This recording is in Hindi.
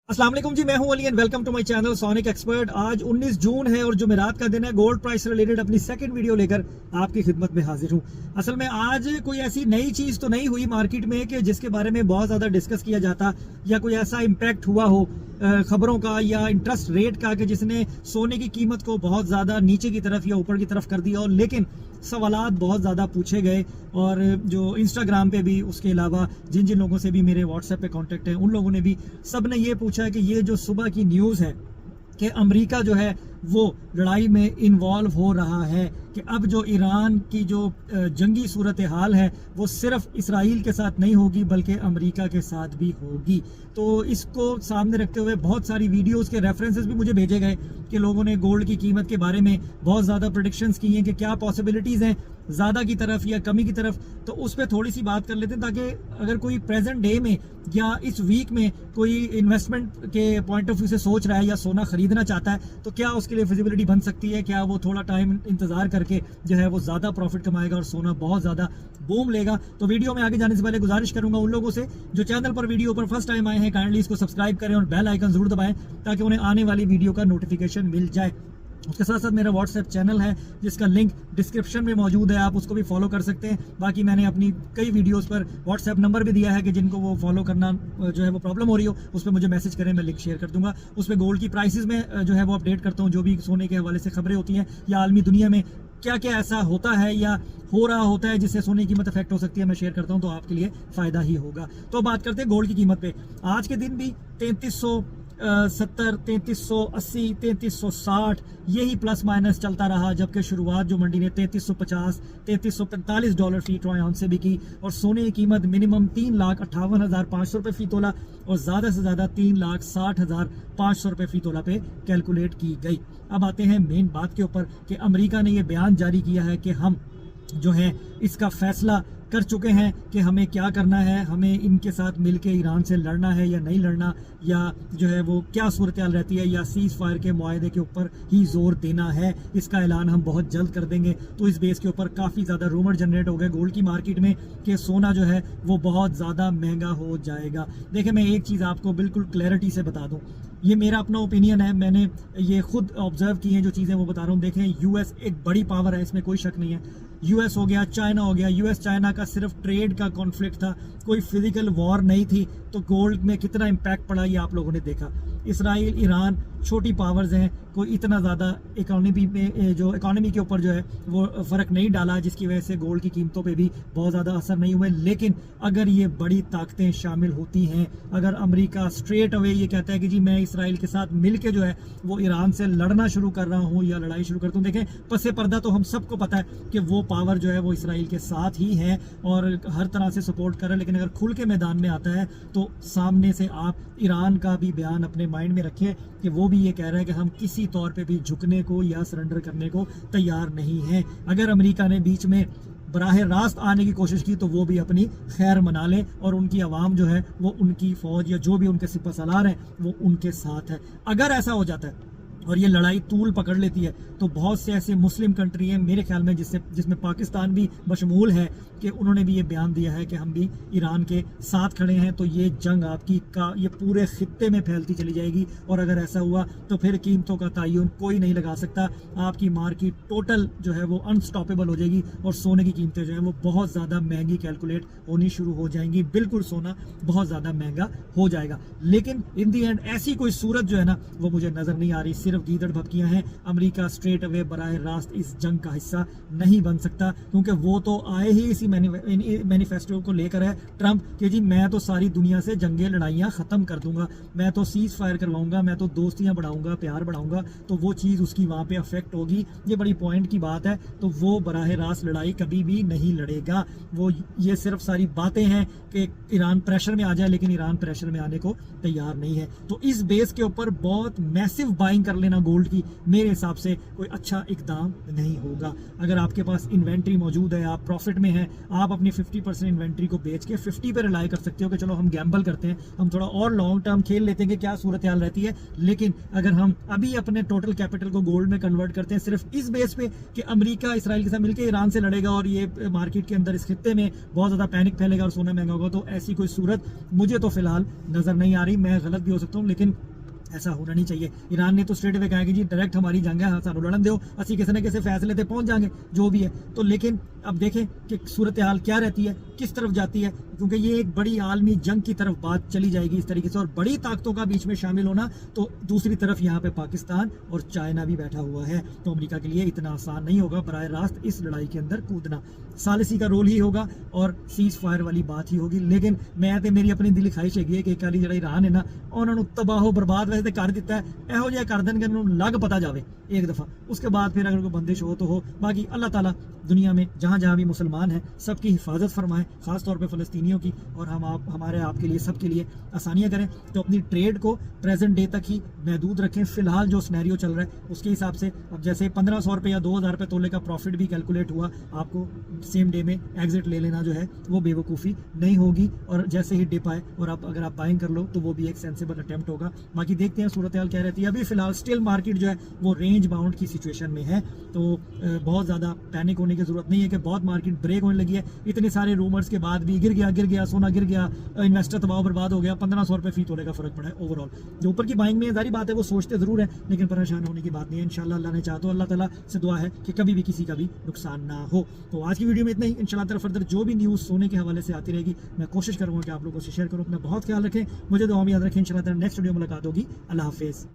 अस्सलाम वालेकुम जी, मैं हूं Ali and welcome to my channel sonic expert. आज 19 जून है और जुमेरात का दिन है। गोल्ड प्राइस से रिलेटेड अपनी सेकंड वीडियो लेकर आपकी खिदमत में हाजिर हूं। असल में आज कोई ऐसी नई चीज़ तो नहीं हुई मार्केट में कि जिसके बारे में बहुत ज़्यादा डिस्कस किया जाता या कोई ऐसा इम्पैक्ट हुआ हो खबरों का या इंटरेस्ट रेट का कि जिसने सोने की कीमत को बहुत ज़्यादा नीचे की तरफ या ऊपर की तरफ कर दिया हो। लेकिन सवालात बहुत ज़्यादा पूछे गए और जो इंस्टाग्राम पे भी, उसके अलावा जिन जिन लोगों से भी मेरे व्हाट्सएप पे कांटेक्ट है, उन लोगों ने भी सब ने ये पूछा है कि ये जो सुबह की न्यूज़ है कि अमेरिका जो है वो लड़ाई में इन्वॉल्व हो रहा है, कि अब जो ईरान की जो जंगी सूरत हाल है वो सिर्फ इसराइल के साथ नहीं होगी बल्कि अमेरिका के साथ भी होगी। तो इसको सामने रखते हुए बहुत सारी वीडियोस के रेफरेंसेस भी मुझे भेजे गए कि लोगों ने गोल्ड की कीमत के बारे में बहुत ज़्यादा प्रेडिक्शंस की हैं कि क्या पॉसिबिलिटीज़ हैं ज़्यादा की तरफ या कमी की तरफ। तो उस पर थोड़ी सी बात कर लेते हैं ताकि अगर कोई प्रेजेंट डे में या इस वीक में कोई इन्वेस्टमेंट के पॉइंट ऑफ व्यू से सोच रहा है या सोना खरीदना चाहता है तो क्या उसके लिए फिजिबिलिटी बन सकती है, क्या वो थोड़ा टाइम इंतजार करके जो है वो ज़्यादा प्रॉफिट कमाएगा और सोना बहुत ज़्यादा बूम लेगा। तो वीडियो में आगे जाने से पहले गुजारिश करूंगा उन लोगों से जो चैनल पर वीडियो पर फर्स्ट टाइम आए हैं, काइंडली इसको सब्सक्राइब करें और बेल आइकन जरूर दबाएं ताकि उन्हें आने वाली वीडियो का नोटिफिकेशन मिल जाए। उसके साथ साथ मेरा व्हाट्सएप चैनल है जिसका लिंक डिस्क्रिप्शन में मौजूद है, आप उसको भी फॉलो कर सकते हैं। बाकी मैंने अपनी कई वीडियोस पर व्हाट्सएप नंबर भी दिया है कि जिनको वो फॉलो करना जो है वो प्रॉब्लम हो रही हो उस पर मुझे मैसेज करें, मैं लिंक शेयर कर दूंगा। उस पर गोल्ड की प्राइसेस में जो है वो अपडेट करता हूँ, जो भी सोने के हवाले से खबरें होती हैं या आलमी दुनिया में क्या क्या ऐसा होता है या हो रहा होता है जिससे सोने की कीमत इफेक्ट हो सकती है, मैं शेयर करता हूं तो आपके लिए फ़ायदा ही होगा। तो बात करते हैं गोल्ड की कीमत पे। आज के दिन भी 3370, 3380, 3360 यही प्लस माइनस चलता रहा, जबकि शुरुआत जो मंडी ने 3350, 3345 डॉलर फी ट्रॉय आउंस से भी की और सोने की कीमत मिनिमम 3,58,500 रुपये फी तोला और ज़्यादा से ज़्यादा 3,60,500 रुपये फी तोला पे कैलकुलेट की गई। अब आते हैं मेन बात के ऊपर कि अमेरिका ने यह बयान जारी किया है कि हम जो है इसका फैसला कर चुके हैं कि हमें क्या करना है, हमें इनके साथ मिलके ईरान से लड़ना है या नहीं लड़ना, या जो है वो क्या सूरत हाल रहती है, या सीज़ फायर के मुआहदे के ऊपर ही जोर देना है। इसका ऐलान हम बहुत जल्द कर देंगे। तो इस बेस के ऊपर काफ़ी ज़्यादा रूमर जनरेट हो गए गोल्ड की मार्केट में कि सोना जो है वो बहुत ज़्यादा महंगा हो जाएगा। देखिए, मैं एक चीज़ आपको बिल्कुल क्लैरिटी से बता दूँ, ये मेरा अपना ओपिनियन है, मैंने ये खुद ऑब्जर्व की हैं जो चीज़ें वो बता रहा हूँ। देखें, यूएस एक बड़ी पावर है, इसमें कोई शक नहीं है। यूएस हो गया, चाइना हो गया, यूएस चाइना का सिर्फ ट्रेड का कॉन्फ्लिक्ट था, कोई फिजिकल वॉर नहीं थी। तो गोल्ड में कितना इम्पैक्ट पड़ा ये आप लोगों ने देखा। इसराइल, ईरान छोटी पावर्स हैं, कोई इतना ज़्यादा इकोनॉमी में जो इकोनॉमी के ऊपर जो है वो फ़र्क नहीं डाला, जिसकी वजह से गोल्ड की कीमतों पे भी बहुत ज़्यादा असर नहीं हुए। लेकिन अगर ये बड़ी ताकतें शामिल होती हैं, अगर अमेरिका स्ट्रेट अवे ये कहता है कि जी मैं इसराइल के साथ मिल के जो है वो ईरान से लड़ना शुरू कर रहा हूँ या लड़ाई शुरू करता हूँ, देखें पसे पर्दा तो हम सबको पता है कि वो पावर जो है वो इसराइल के साथ ही है और हर तरह से सपोर्ट कर रहा है। लेकिन अगर खुल के मैदान में आता है तो सामने से आप ईरान का भी बयान अपने माइंड में रखें कि वो भी ये कह रहा है कि हम किसी तौर पे भी झुकने को या सरेंडर करने को तैयार नहीं हैं। अगर अमेरिका ने बीच में बराह रास्त आने की कोशिश की तो वो भी अपनी खैर मना लें और उनकी आवाम जो है वो उनकी फ़ौज या जो भी उनके सिपह सालार हैं वो उनके साथ है। अगर ऐसा हो जाता है और ये लड़ाई तूल पकड़ लेती है तो बहुत से ऐसे मुस्लिम कंट्री हैं मेरे ख्याल में जिसमें पाकिस्तान भी बशमूल है कि उन्होंने भी ये बयान दिया है कि हम भी ईरान के साथ खड़े हैं। तो ये जंग आपकी का ये पूरे खित्ते में फैलती चली जाएगी और अगर ऐसा हुआ तो फिर कीमतों का तयन कोई नहीं लगा सकता। आपकी मार्केट टोटल जो है वो अनस्टॉपेबल हो जाएगी और सोने की कीमतें जो है वो बहुत ज़्यादा महंगी कैलकुलेट होनी शुरू हो जाएंगी। बिल्कुल सोना बहुत ज़्यादा महंगा हो जाएगा। लेकिन इन दी एंड ऐसी कोई सूरत जो है ना वो मुझे नज़र नहीं आ रही, सिर्फ गीदड़ भपकियाँ हैं। अमेरिका स्ट्रेट अवे बराह रास्त इस जंग का हिस्सा नहीं बन सकता क्योंकि वो तो आए ही इसी मैनिफेस्टो को लेकर है ट्रंप कि जी मैं तो सारी दुनिया से जंगे लड़ाइयाँ ख़त्म कर दूंगा, मैं तो सीज़ फायर करवाऊंगा, मैं तो दोस्तियाँ बढ़ाऊंगा, प्यार बढ़ाऊंगा। तो वो चीज़ उसकी वहाँ पे अफेक्ट होगी, ये बड़ी पॉइंट की बात है। तो वो बराह रास्त लड़ाई कभी भी नहीं लड़ेगा। वो ये सिर्फ सारी बातें हैं कि ईरान प्रेशर में आ जाए, लेकिन ईरान प्रेशर में आने को तैयार नहीं है। तो इस बेस के ऊपर बहुत मैसिव बाइंग कर लेना लेना गोल्ड की मेरे हिसाब से कोई अच्छा इकदाम नहीं होगा। अगर आपके पास इन्वेंट्री मौजूद है, आप प्रॉफिट में हैं, आप अपनी 50% इन्वेंट्री को बेच के 50 पे रिलाई कर सकते हो कि चलो हम गैम्बल करते हैं, हम थोड़ा और लॉन्ग टर्म खेल लेते हैं कि क्या सूरत हाल रहती है। लेकिन अगर हम अभी अपने टोटल कैपिटल को गोल्ड में कन्वर्ट करते हैं सिर्फ इस बेस पे कि अमेरिका इसराइल के साथ मिलकर ईरान से लड़ेगा और ये मार्केट के अंदर इस खित्ते में बहुत ज़्यादा पैनिक फैलेगा और सोना महंगा होगा, तो ऐसी कोई सूरत मुझे तो फिलहाल नज़र नहीं आ रही। मैं गलत भी हो सकता हूँ, लेकिन ऐसा होना नहीं चाहिए। ईरान ने तो स्ट्रेट वे कहा कि जी डायरेक्ट हमारी जंग है, सानू लड़न दो, असं किसी न किसी फैसले पे पहुंच जाएंगे जो भी है। तो लेकिन अब देखें कि सूरत हाल क्या रहती है, किस तरफ जाती है, क्योंकि ये एक बड़ी आलमी जंग की तरफ बात चली जाएगी इस तरीके से, और बड़ी ताकतों का बीच में शामिल होना, तो दूसरी तरफ यहाँ पे पाकिस्तान और चाइना भी बैठा हुआ है, तो अमेरिका के लिए इतना आसान नहीं होगा बराह रास्त इस लड़ाई के अंदर कूदना। सालिसी का रोल ही होगा और सीज फायर वाली बात ही होगी। लेकिन मैं तो मेरी अपनी दिल ख्वाहिश हैगी कि एक वाली जड़ा ईरान है ना, उन्होंने तबाहो बर्बाद वैसे कर दिता है, ਇਹੋ ਜਿਹਾ कर देंगे लग पता जाए एक दफ़ा, उसके बाद फिर अगर कोई बंदिश हो तो हो। बाकी अल्लाह ताला दुनिया में जहाँ जहाँ भी मुसलमान हैं सबकी हिफाजत फरमाए, ख़ास तौर पे फ़लस्तीनियों की, और हम हमारे आपके लिए सबके लिए आसानियाँ करें। तो अपनी ट्रेड को प्रेजेंट डे तक ही महदूद रखें। फ़िलहाल जो स्नैरियो चल रहा है उसके हिसाब से अब जैसे 1500 रुपये या 2000 रुपये तोले का प्रॉफिट भी कैलकुलेट हुआ, आपको सेम डे में एग्जिट ले लेना जो है वो बेवकूफ़ी नहीं होगी, और जैसे ही डिप आए और आप अगर आप बाइंग कर लो तो वो भी एक सेंसिबल अटैम्प्ट होगा। बाकी देखते हैं सूरत हाल क्या रहती है। अभी फ़िलहाल स्टिल मार्केट जो है वो रेंज बाउंड की सिचुएशन में है, तो बहुत ज़्यादा पैनिक होने की ज़रूरत नहीं है कि बहुत मार्केट ब्रेक होने लगी है। इतने सारे रूमर्स के बाद भी गिर गया सोना गिर गया, इन्वेस्टर तबाह बर्बाद हो गया, 1500 रुपये फी तोले का फर्क पड़ा है ओवरऑल। जो ऊपर की बाइंग में जारी बात है वो सोचते ज़रूर है, लेकिन परेशान होने की बात नहीं है। इंशाल्लाह अल्लाह ने चाहा तो अल्लाह ताला से दुआ है कि कभी भी किसी का भी नुकसान ना हो। तो आज की वीडियो में इतना ही। इंशाल्लाह फर्दर जो भी न्यूज़ सोने के हवाले से आती रहेगी मैं कोशिश करूँगा कि आप लोगों से शेयर करूँ। अपना बहुत ख्याल रखें, मुझे दुआ में याद रखें। इंशाल्लाह नेक्स्ट वीडियो मुलाकात होगी। अल्लाह हाफिज़।